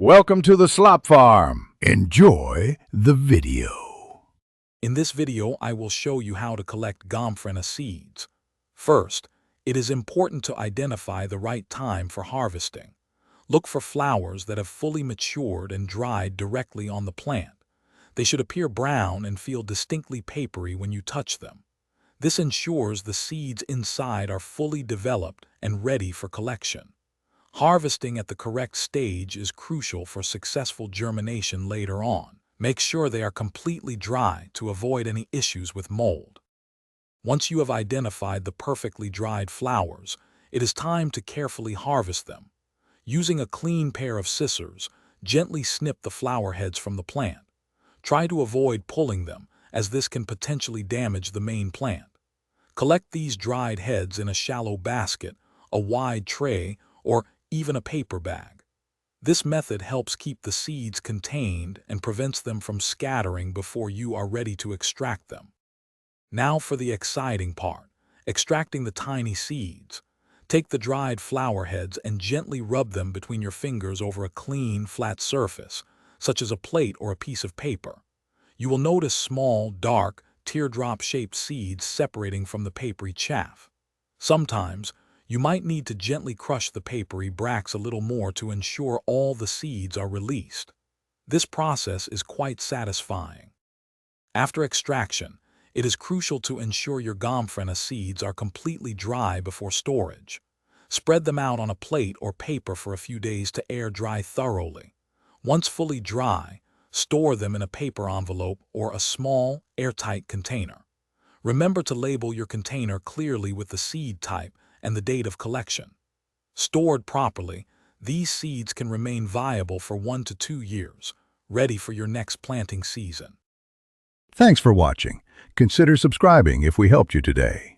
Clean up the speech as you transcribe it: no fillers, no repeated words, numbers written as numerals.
Welcome to the Slop Farm. Enjoy the video. In this video, I will show you how to collect Gomphrena seeds. First, it is important to identify the right time for harvesting. Look for flowers that have fully matured and dried directly on the plant. They should appear brown and feel distinctly papery when you touch them. This ensures the seeds inside are fully developed and ready for collection. Harvesting at the correct stage is crucial for successful germination later on. Make sure they are completely dry to avoid any issues with mold. Once you have identified the perfectly dried flowers, it is time to carefully harvest them. Using a clean pair of scissors, gently snip the flower heads from the plant. Try to avoid pulling them, as this can potentially damage the main plant. Collect these dried heads in a shallow basket, a wide tray, or even a paper bag. This method helps keep the seeds contained and prevents them from scattering before you are ready to extract them. Now for the exciting part, extracting the tiny seeds. Take the dried flower heads and gently rub them between your fingers over a clean, flat surface, such as a plate or a piece of paper. You will notice small, dark, teardrop-shaped seeds separating from the papery chaff. Sometimes, you might need to gently crush the papery bracts a little more to ensure all the seeds are released. This process is quite satisfying. After extraction, it is crucial to ensure your Gomphrena seeds are completely dry before storage. Spread them out on a plate or paper for a few days to air dry thoroughly. Once fully dry, store them in a paper envelope or a small, airtight container. Remember to label your container clearly with the seed type and the date of collection. Stored properly, these seeds can remain viable for 1 to 2 years, ready for your next planting season. Thanks for watching. Consider subscribing if we helped you today.